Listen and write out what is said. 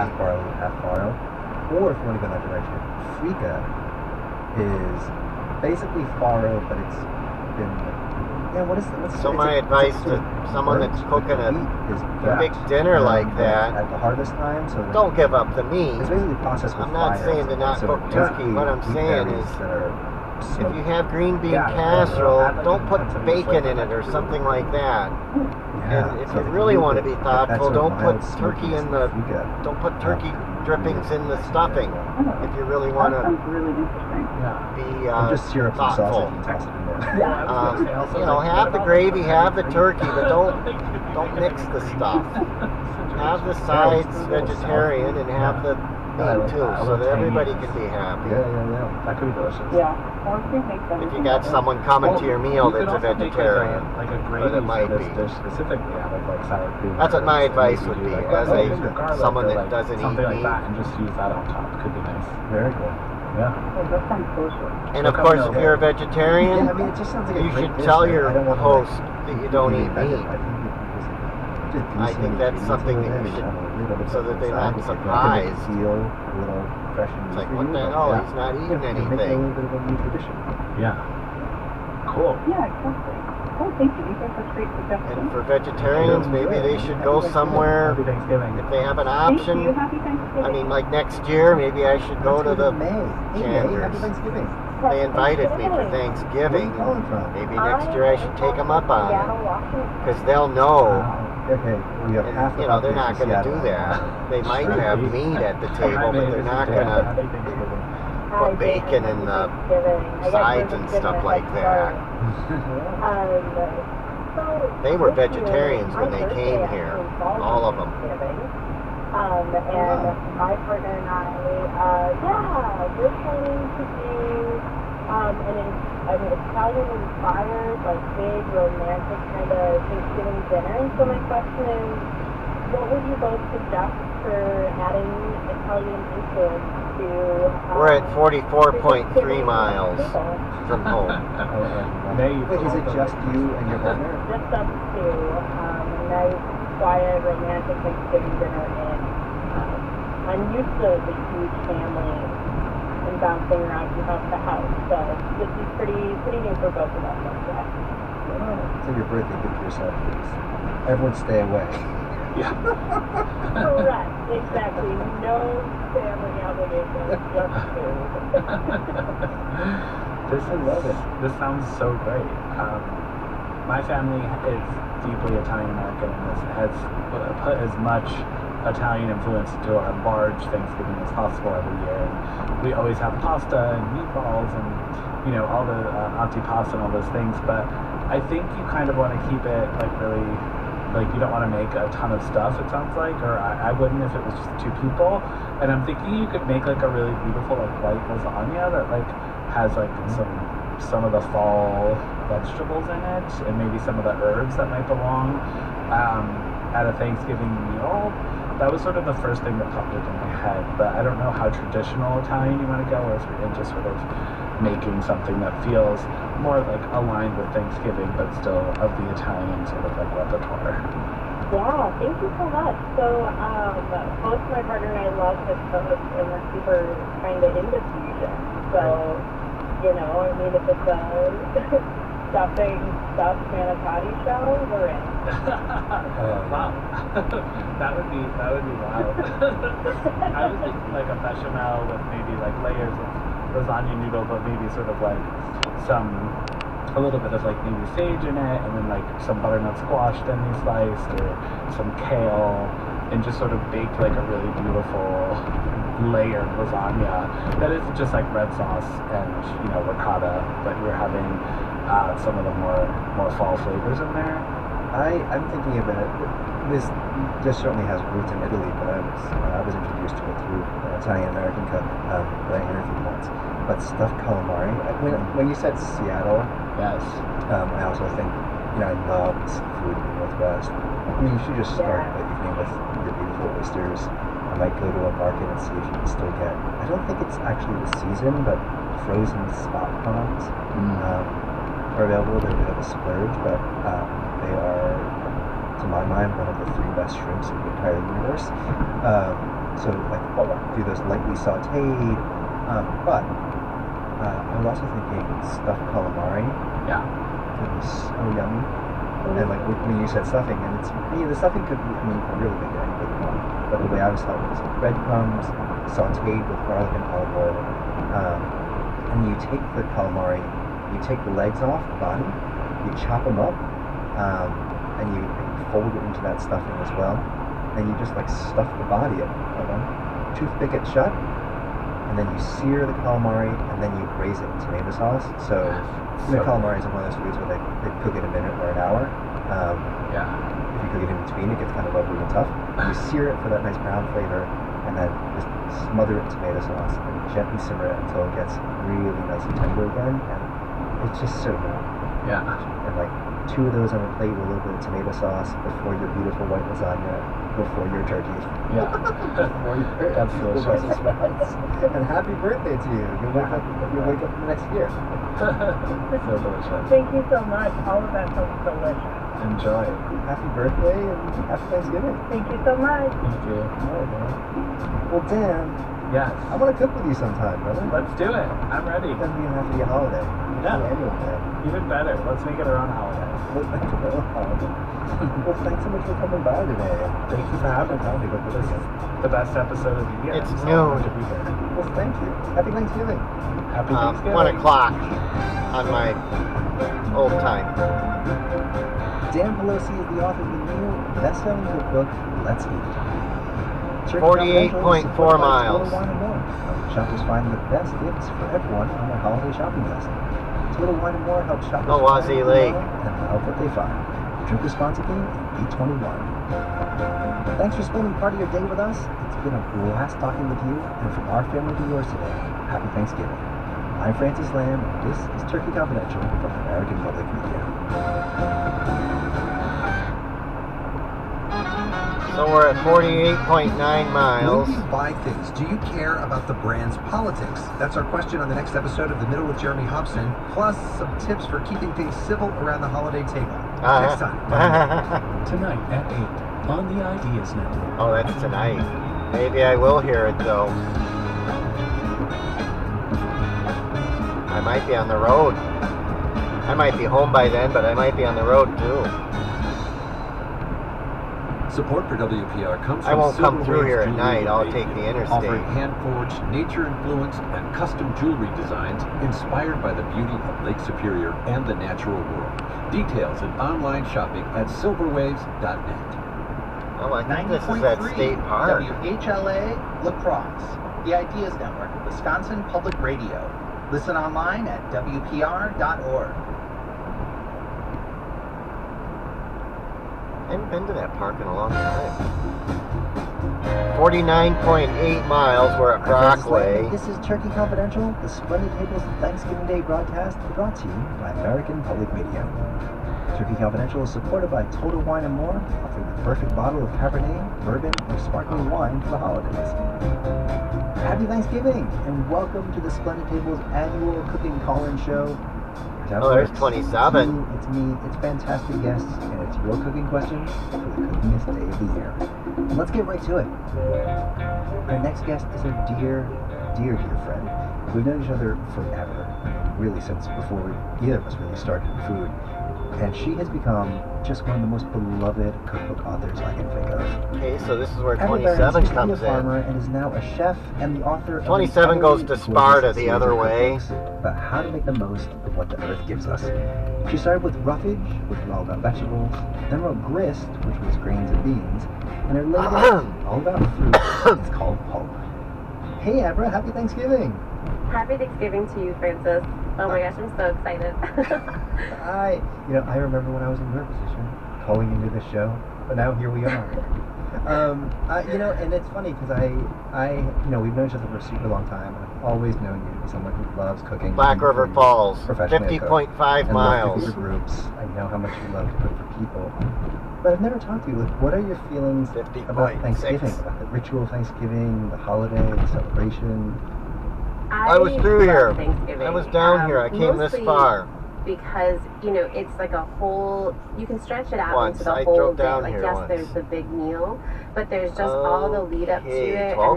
half barley, half farro. Or if you want to go in that direction, Frika is basically farro, but it's been what's so my advice to someone that's cooking a big dinner like that at the harvest time, so don't give up the meat. It's basically processed with I'm not fire, saying to not cook turkey. What I'm saying is if you have green bean casserole, don't put bacon in it or something like that. And if you really want to be thoughtful, don't put turkey drippings in the stuffing. If you really want to be just syrup and thoughtful. sausage and toss it in there. Have the gravy, have the turkey, but don't mix the stuff. Have the sides vegetarian and have the meat too, so that everybody can be happy. Yeah. That could be delicious. Yeah. If you got someone coming to your meal that's a vegetarian, like a gravy but it might for be. this dish specifically, like sour cream. That's what my advice would be, as someone that like doesn't eat something like meat. that, and just use that on top. Could be nice. Very good. Yeah. Oh, that sounds delicious. And of course, if you're a vegetarian, Yeah, I mean, it just sounds like a you great should dish. tell I your don't want to, host that you don't eat I meat. I think that's something that you should, so that they're not surprised. Feel a little fresh and It's like, what the hell? He's not eating Make it a anything. little bit of a new tradition. Yeah. Cool. Yeah, exactly. Oh, thank you. These are such great suggestions. And for vegetarians, maybe they should go somewhere. Happy Thanksgiving. If they have an Thank option, you. Happy Thanksgiving. I mean, like next year, maybe I should go to the May. Hey, May, happy Chandlers. Thanksgiving. They invited me for Where are Thanksgiving. you calling from? Maybe next year I should take them up on Seattle, it. Washington. Because they'll know. Okay, we have half And, the they're not going to do that. They might have meat at the table, but they're not going to Happy Thanksgiving. put bacon in the sides and stuff like that. They were vegetarians when they came here, all of them. And my partner and I, we're planning to do an Italian-inspired, like big, romantic kind of Thanksgiving dinner. So my question is, what would you both suggest for adding Italian influence to? We're at 44.3 miles from home. Wait, is it just you and your partner? Just us two. A nice, quiet, romantic Thanksgiving dinner in. I'm used to the huge family and bouncing around from house to house, so this is pretty new for both of us. So your birthday gift to yourself, please. Everyone stay away. Yeah. Correct, exactly. No family obligations, just food. I love it. This sounds so great. My family is deeply Italian American and has put as much Italian influence into our large Thanksgiving as possible every year. And we always have pasta and meatballs and all the antipasta and all those things. But I think you kind of want to keep it really. Like, you don't want to make a ton of stuff, it sounds like, or I wouldn't if it was just two people. And I'm thinking you could make, like, a really beautiful, like, white lasagna that, like, has, like, some of the fall vegetables in it, and maybe some of the herbs that might belong at a Thanksgiving meal. That was sort of the first thing that popped into my head, but I don't know how traditional Italian you want to go, or if you're into sort of making something that feels more like aligned with Thanksgiving, but still of the Italian sort of like repertoire. Yeah, thank you so much. So, both my partner and I love this cook, and we're super kind of into fusion. So, I mean, if it's a stuffed manicotti show, we're in. Wow. that would be wild. I was thinking like a bechamel with maybe like layers of lasagna noodle, but maybe sort of like a little bit of like maybe sage in it, and then like some butternut squash thinly sliced, or some kale, and just sort of baked like a really beautiful layered lasagna that isn't just like red sauce and ricotta, but you're having some of the more fall flavors in there. I'm thinking of it. This certainly has roots in Italy, but I was introduced to it through an Italian American cook that I interviewed once. But stuffed calamari. When you said Seattle, Yes. I also think I love seafood in the Northwest. I mean, you should just start the evening with your beautiful oysters. I might go to a market and see if you can still get. I don't think it's actually the season, but frozen spot prawns are available. They're a bit of a splurge, but they are, to my mind, one of the three best shrimps in the entire universe. So like do those lightly sautéed. But I was also thinking stuffed calamari. Yeah. Could be so yummy. And like when you said stuffing, and it's the stuffing could be, I really think anything you want. But the way I was taught was breadcrumbs sautéed with garlic and olive oil. And you take the calamari, you take the legs off the body, you chop them up, and you fold it into that stuffing as well. And you just like stuff the body of them, toothpick it shut, and then you sear the calamari, and then you braise it in tomato sauce. So the calamari is one of those foods where they cook it a minute or an hour. If you cook it in between, it gets kind of rubbery and tough. You sear it for that nice brown flavor, and then just smother it in tomato sauce and gently simmer it until it gets really nice and tender again. And it's just so good. Yeah. And like 2 of those on a plate with a little bit of tomato sauce before your beautiful white lasagna, before your turkey. Yeah. Before your That's delicious. Brussels sprouts. And happy birthday to you. You'll wake up the next year. So delicious. Thank you so much. All of that sounds delicious. Enjoy. Happy birthday and happy Thanksgiving. Thank you so much. Thank you. All right, man. Well, Dan, Yes. I want to cook with you sometime, brother. Let's do it. I'm ready. It doesn't even have to be a holiday. Yeah. Annual plan. Even better. Let's make it our own holiday. Well, thanks so much for coming by today. Thank you for having me. This is the best episode of the year. It's I'm so noon. happy to be here. Well, thank you. Happy Thanksgiving. Happy Thanksgiving. 1 o'clock on my old time. Dan Pelosi is the author of the new best-selling cookbook, Let's Eat. 48.4 miles. Total Wine & More. Shoppers find the best gifts for everyone on their holiday shopping list. Total Wine & More helps shoppers Wazee find Lake. and love what they find. Drink responsibly and be 21. Thanks for spending part of your day with us. It's been a blast talking with you, and from our family to yours today, happy Thanksgiving. I'm Francis Lamb, and this is Turkey Confidential from American Public Media. So we're at 48.9 miles. When you buy things, do you care about the brand's politics? That's our question on the next episode of The Middle with Jeremy Hobson, plus some tips for keeping things civil around the holiday table. Next time. Tonight at 8 on the Ideas Network. Oh, that's tonight. Maybe I will hear it though. I might be on the road. I might be home by then, but I might be on the road too. Support for WPR comes from I won't come through Silver here Waves at night. Jewelry I'll take the interstate. offering hand-forged, nature-influenced, and custom jewelry designs inspired by the beauty of Lake Superior and the natural world. Details and online shopping at silverwaves.net. Oh, I think this is at State Park. WHLA La Crosse, the Ideas Network, Wisconsin Public Radio. Listen online at WPR.org. I haven't been to that park in a long time. 49.8 miles. We're at Brockway. This is Turkey Confidential, the Splendid Tables Thanksgiving Day broadcast brought to you by American Public Media. Turkey Confidential is supported by Total Wine & More, offering the perfect bottle of Cabernet, bourbon, or sparkling wine for the holidays. Happy Thanksgiving, and welcome to the Splendid Tables annual cooking call-in show. Oh, there's 27. It's me, it's fantastic guests, and it's your cooking questions for the cookingest day of the year. And let's get right to it. Our next guest is a dear, dear, dear friend. We've known each other forever, really since before either of us really started in food. And she has become just one of the most beloved cookbook authors I can think of. Okay, so this is where Amber 27 Barron's used to be comes a farmer in. and is now a chef and the author of 27 an goes to utterly Sparta gorgeous the series other of way. cookbooks about how to make the most of what the earth gives us. She started with roughage, which was all about vegetables, then wrote grist, which was grains and beans, and her latest, all about fruit, it's called pulp. Hey Abra, happy Thanksgiving! Happy Thanksgiving to you, Francis. Oh my gosh, I'm so excited. I remember when I was in your position, calling into this show, but now here we are. And it's funny because we've known each other for a super long time, and I've always known you to be someone who loves cooking. Black River Falls, professionally 50.5 miles. For groups. I know how much you love to cook for people. But I've never talked to you. Like, what are your feelings about Thanksgiving, about the ritual of Thanksgiving, the holiday, the celebration? I was through here. Thanksgiving. I was down here. I came this far. because, you know, it's like a whole, you can stretch it out Once, into the I whole drove day. down Like, here yes, once. there's the big meal, but there's just all the lead up to it. 12